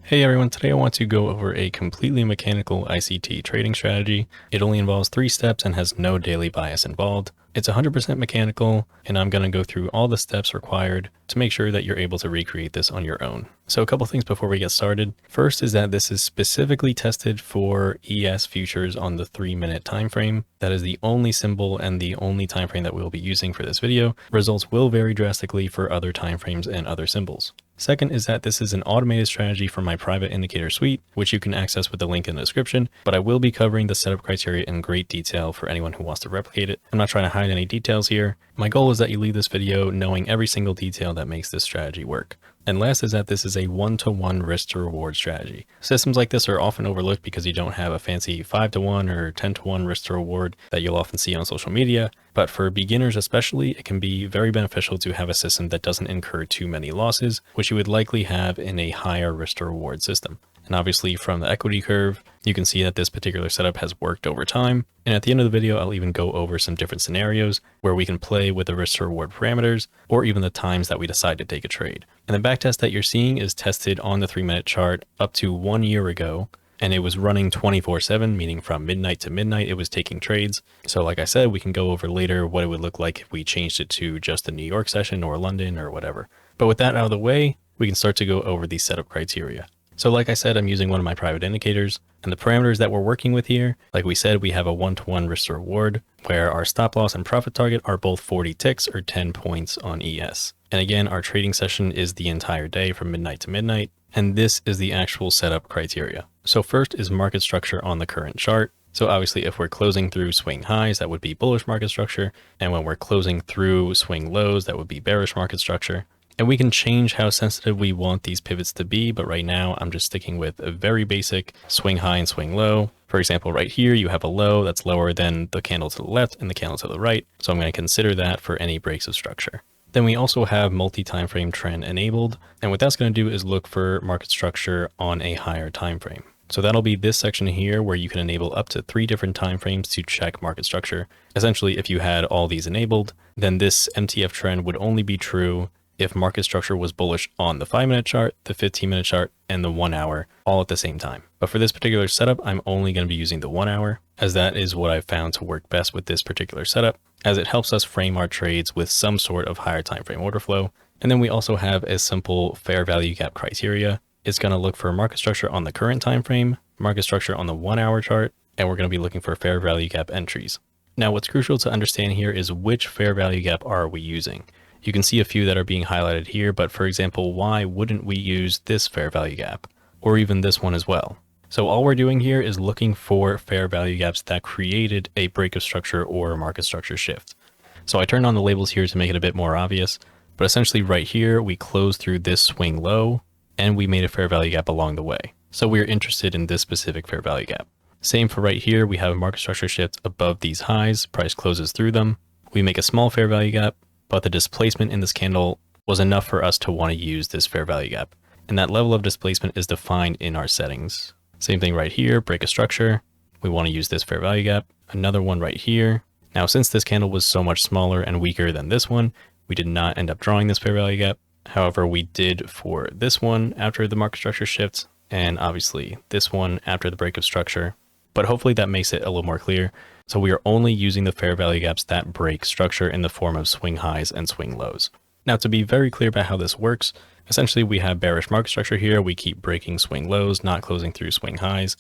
Hey everyone, today I want to go over a completely mechanical ICT trading strategy. It only involves 3 steps and has no daily bias involved. It's 100% mechanical, and I'm going to go through all the steps required to make sure that you're able to recreate this on your own. So a couple things before we get started. First is that this is specifically tested for ES futures on the 3-minute time frame. That is the only symbol and the only time frame that we'll be using for this video. Results will vary drastically for other time frames and other symbols. Second is that this is an automated strategy from my private indicator suite, which you can access with the link in the description, but I will be covering the setup criteria in great detail for anyone who wants to replicate it. I'm not trying to hide any details here. My goal is that you leave this video knowing every single detail that makes this strategy work. And last is that this is a 1-to-1 risk to reward strategy. Systems like this are often overlooked because you don't have a fancy 5-to-1 or 10-to-1 risk to reward that you'll often see on social media. But for beginners especially, it can be very beneficial to have a system that doesn't incur too many losses, which you would likely have in a higher risk to reward system. And obviously from the equity curve, you can see that this particular setup has worked over time. And at the end of the video, I'll even go over some different scenarios where we can play with the risk to reward parameters or even the times that we decide to take a trade. And the backtest that you're seeing is tested on the 3-minute chart up to 1 year ago. And it was running 24/7, meaning from midnight to midnight, it was taking trades. So like I said, we can go over later what it would look like if we changed it to just the New York session or London or whatever. But with that out of the way, we can start to go over the setup criteria. So like I said, I'm using one of my private indicators, and the parameters that we're working with here, like we said, we have a 1-to-1 risk to reward where our stop loss and profit target are both 40 ticks or 10 points on ES. And again, our trading session is the entire day from midnight to midnight. And this is the actual setup criteria. So first is market structure on the current chart. So obviously if we're closing through swing highs, that would be bullish market structure. And when we're closing through swing lows, that would be bearish market structure. And we can change how sensitive we want these pivots to be, but right now I'm just sticking with a very basic swing high and swing low. For example, right here, you have a low that's lower than the candle to the left and the candle to the right. So I'm going to consider that for any breaks of structure. Then we also have multi-time frame trend enabled. And what that's going to do is look for market structure on a higher time frame. So that'll be this section here where you can enable up to 3 different time frames to check market structure. Essentially, if you had all these enabled, then this MTF trend would only be true if market structure was bullish on the 5-minute chart, the 15-minute chart, and the 1 hour all at the same time. But for this particular setup, I'm only going to be using the 1 hour, as that is what I've found to work best with this particular setup, as it helps us frame our trades with some sort of higher time frame order flow. And then we also have a simple fair value gap criteria. It's going to look for market structure on the current time frame, market structure on the 1 hour chart, and we're going to be looking for fair value gap entries. Now, what's crucial to understand here is which fair value gap are we using? You can see a few that are being highlighted here, but for example, why wouldn't we use this fair value gap or even this one as well? So all we're doing here is looking for fair value gaps that created a break of structure or a market structure shift. So I turned on the labels here to make it a bit more obvious, but essentially right here, we closed through this swing low and we made a fair value gap along the way. So we're interested in this specific fair value gap. Same for right here. We have a market structure shift above these highs, price closes through them. We make a small fair value gap, but the displacement in this candle was enough for us to want to use this fair value gap. And that level of displacement is defined in our settings. Same thing right here, break a structure. We want to use this fair value gap. Another one right here. Now, since this candle was so much smaller and weaker than this one, we did not end up drawing this fair value gap. However, we did for this one after the market structure shifts, and obviously this one after the break of structure. But hopefully that makes it a little more clear. So we are only using the fair value gaps that break structure in the form of swing highs and swing lows. Now, to be very clear about how this works, essentially we have bearish market structure here. We keep breaking swing lows, not closing through swing highs.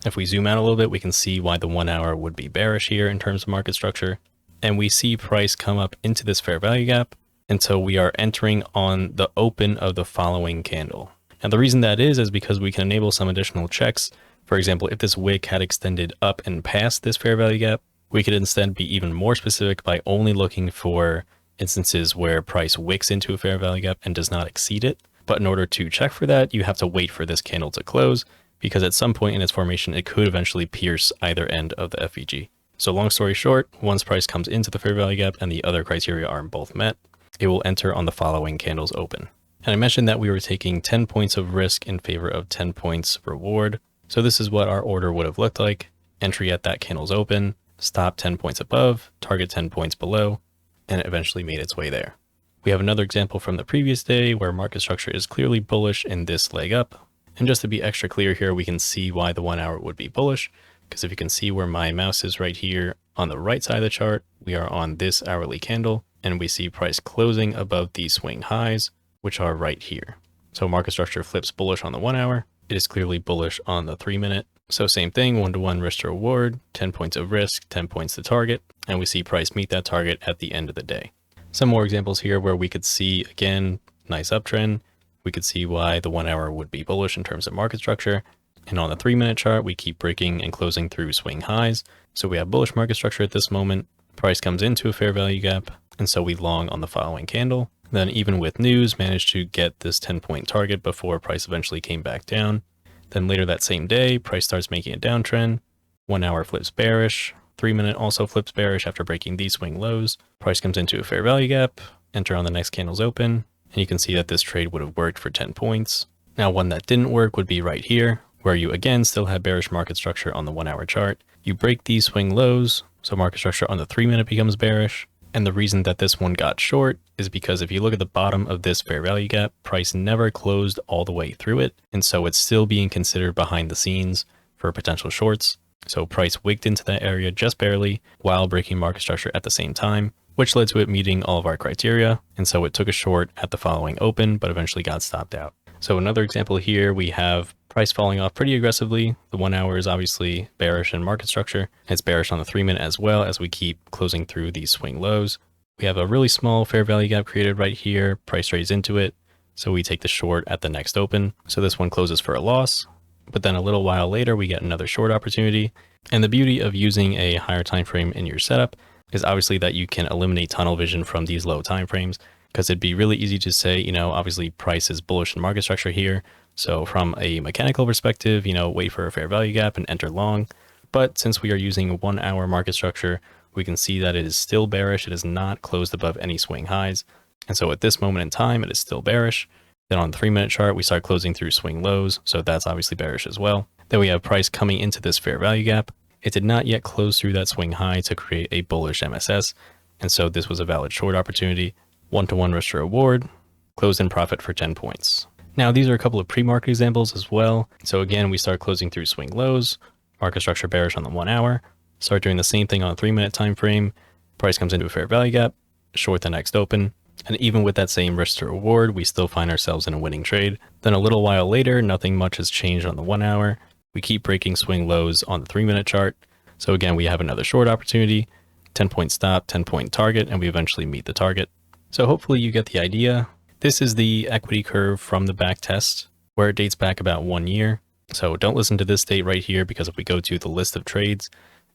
If we zoom out a little bit, we can see why the 1 hour would be bearish here in terms of market structure. And we see price come up into this fair value gap until we are entering on the open of the following candle. And the reason that is because we can enable some additional checks. For example, if this wick had extended up and past this fair value gap, we could instead be even more specific by only looking for instances where price wicks into a fair value gap and does not exceed it. But in order to check for that, you have to wait for this candle to close, because at some point in its formation, it could eventually pierce either end of the FVG. So long story short, once price comes into the fair value gap and the other criteria are both met, it will enter on the following candles open. And I mentioned that we were taking 10 points of risk in favor of 10 points reward. So this is what our order would have looked like. Entry at that candle's open, stop 10 points above, target 10 points below, and it eventually made its way there. We have another example from the previous day where market structure is clearly bullish in this leg up. And just to be extra clear here, we can see why the 1 hour would be bullish, because if you can see where my mouse is right here on the right side of the chart, we are on this hourly candle and we see price closing above these swing highs, which are right here. So market structure flips bullish on the 1 hour. It is clearly bullish on the 3 minute. So same thing, 1-to-1 risk to reward, 10 points of risk, 10 points to target, and we see price meet that target at the end of the day. Some more examples here where we could see, again, nice uptrend. We could see why the 1 hour would be bullish in terms of market structure. And on the 3 minute chart, we keep breaking and closing through swing highs. So we have bullish market structure at this moment. Price comes into a fair value gap. And so we long on the following candle. Then even with news, managed to get this 10-point target before price eventually came back down. Then later that same day, price starts making a downtrend. 1 hour flips bearish. 3 minute also flips bearish after breaking these swing lows. Price comes into a fair value gap. Enter on the next candle's open. And you can see that this trade would have worked for 10 points. Now, one that didn't work would be right here, where you again still have bearish market structure on the 1 hour chart. You break these swing lows, so market structure on the 3 minute becomes bearish. And the reason that this one got short is because if you look at the bottom of this fair value gap, price never closed all the way through it. And so it's still being considered behind the scenes for potential shorts. So price wigged into that area just barely while breaking market structure at the same time, which led to it meeting all of our criteria. And so it took a short at the following open, but eventually got stopped out. So another example here, we have price falling off pretty aggressively. The 1 hour is obviously bearish in market structure. It's bearish on the 3 minute as well as we keep closing through these swing lows. We have a really small fair value gap created right here. Price trades into it. So we take the short at the next open. So this one closes for a loss. But then a little while later, we get another short opportunity. And the beauty of using a higher time frame in your setup is obviously that you can eliminate tunnel vision from these low time frames, because it'd be really easy to say, obviously price is bullish in market structure here. So from a mechanical perspective, wait for a fair value gap and enter long. But since we are using 1 hour market structure, we can see that it is still bearish. It is not closed above any swing highs. And so at this moment in time, it is still bearish. Then on the 3 minute chart, we start closing through swing lows. So that's obviously bearish as well. Then we have price coming into this fair value gap. It did not yet close through that swing high to create a bullish MSS. And so this was a valid short opportunity. 1-to-1 risk to reward, closed in profit for 10 points. Now, these are a couple of pre-market examples as well. So again, we start closing through swing lows, market structure bearish on the 1 hour, start doing the same thing on a 3 minute time frame. Price comes into a fair value gap, short the next open. And even with that same risk to reward, we still find ourselves in a winning trade. Then a little while later, nothing much has changed on the 1 hour. We keep breaking swing lows on the 3 minute chart. So again, we have another short opportunity, 10-point stop, 10-point target, and we eventually meet the target. So hopefully you get the idea. This is the equity curve from the back test, where it dates back about 1 year. So don't listen to this date right here, because if we go to the list of trades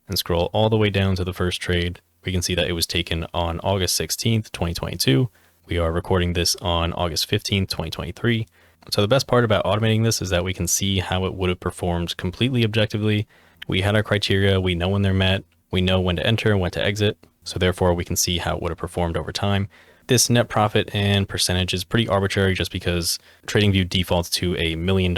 and scroll all the way down to the first trade, we can see that it was taken on August 16th, 2022. We are recording this on August 15th, 2023. So the best part about automating this is that we can see how it would have performed completely objectively. We had our criteria, we know when they're met, we know when to enter and when to exit. So therefore we can see how it would have performed over time. This net profit and percentage is pretty arbitrary just because TradingView defaults to a $1 million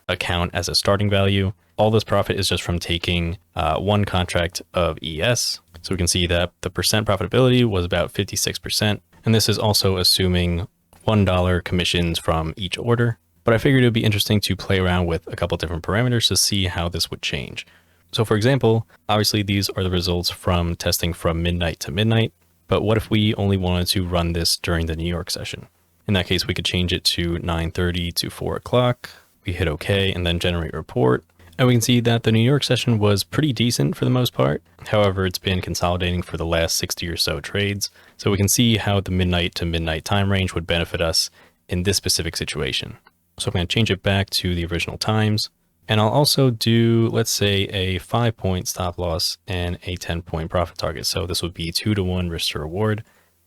account as a starting value. All this profit is just from taking one contract of ES. So we can see that the percent profitability was about 56%. And this is also assuming $1 commissions from each order. But I figured it would be interesting to play around with a couple different parameters to see how this would change. So for example, obviously these are the results from testing from midnight to midnight. But what if we only wanted to run this during the New York session? In that case, we could change it to 9:30 to 4 o'clock. We hit OK and then generate report. And we can see that the New York session was pretty decent for the most part. However, it's been consolidating for the last 60 or so trades. So we can see how the midnight to midnight time range would benefit us in this specific situation. So I'm going to change it back to the original times. And I'll also do, let's say, a 5-point stop loss and a 10-point profit target. So this would be 2-to-1 risk to reward.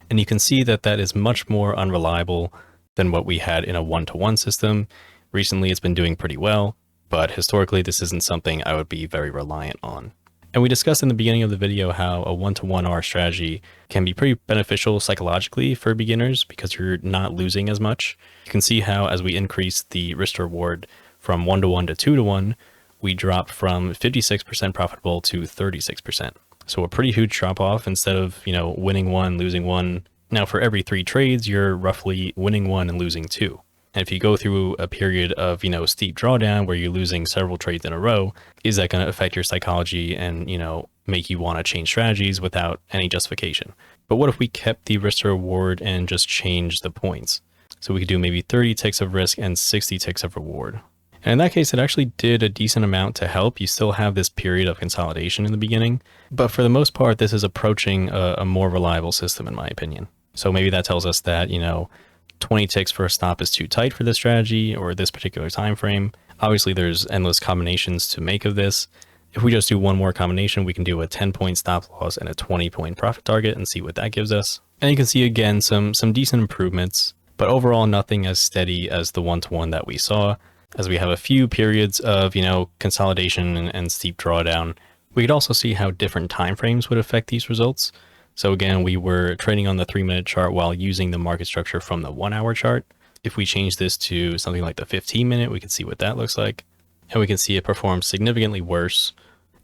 And you can see that that is much more unreliable than what we had in a 1-to-1 system. Recently, it's been doing pretty well, but historically, this isn't something I would be very reliant on. And we discussed in the beginning of the video how a 1-to-1 R strategy can be pretty beneficial psychologically for beginners because you're not losing as much. You can see how as we increase the risk to reward from 1-to-1 to 2-to-1, we drop from 56% profitable to 36%. So a pretty huge drop off instead of, winning one, losing one. Now for every 3 trades, you're roughly winning 1 and losing 2. And if you go through a period of, steep drawdown where you're losing several trades in a row, is that going to affect your psychology and, make you want to change strategies without any justification? But what if we kept the risk to reward and just changed the points? So we could do maybe 30 ticks of risk and 60 ticks of reward. And in that case, it actually did a decent amount to help. You still have this period of consolidation in the beginning, but for the most part, this is approaching a more reliable system, in my opinion. So maybe that tells us that, 20 ticks for a stop is too tight for this strategy or this particular time frame. Obviously, there's endless combinations to make of this. If we just do one more combination, we can do a 10-point stop loss and a 20-point profit target and see what that gives us. And you can see, again, some decent improvements, but overall nothing as steady as the one-to-one that we saw. As we have a few periods of, consolidation and steep drawdown, we could also see how different time frames would affect these results. So again, we were trading on the 3-minute chart while using the market structure from the 1-hour chart. If we change this to something like the 15-minute, we can see what that looks like. And we can see it performs significantly worse.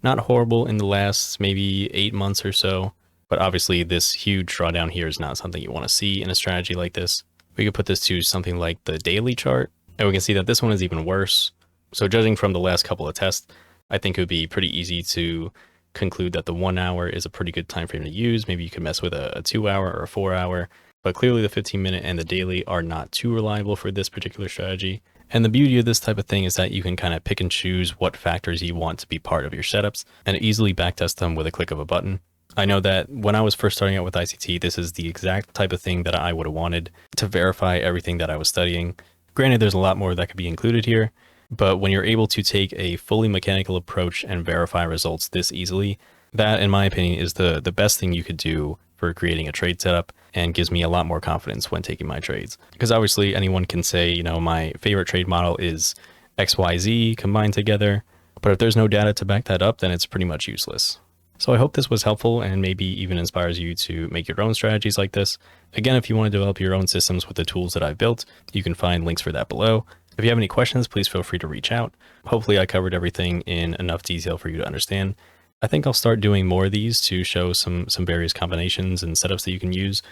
Not horrible in the last maybe 8 months or so, but obviously this huge drawdown here is not something you want to see in a strategy like this. We could put this to something like the daily chart, and we can see that this one is even worse. So judging from the last couple of tests, I think it would be pretty easy to conclude that the 1 hour is a pretty good time frame to use. Maybe you could mess with a 2 hour or a 4 hour, but clearly the 15-minute and the daily are not too reliable for this particular strategy. And the beauty of this type of thing is that you can kind of pick and choose what factors you want to be part of your setups and easily backtest them with a click of a button. I know that when I was first starting out with ICT, this is the exact type of thing that I would have wanted to verify everything that I was studying. Granted, there's a lot more that could be included here, but when you're able to take a fully mechanical approach and verify results this easily, that, in my opinion, is the best thing you could do for creating a trade setup and gives me a lot more confidence when taking my trades. Because obviously anyone can say, my favorite trade model is XYZ combined together, but if there's no data to back that up, then it's pretty much useless. So I hope this was helpful and maybe even inspires you to make your own strategies like this. Again, if you want to develop your own systems with the tools that I've built, you can find links for that below. If you have any questions, please feel free to reach out. Hopefully I covered everything in enough detail for you to understand. I think I'll start doing more of these to show some various combinations and setups that you can use.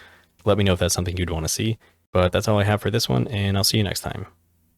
Let me know if that's something you'd want to see. But that's all I have for this one, and I'll see you next time.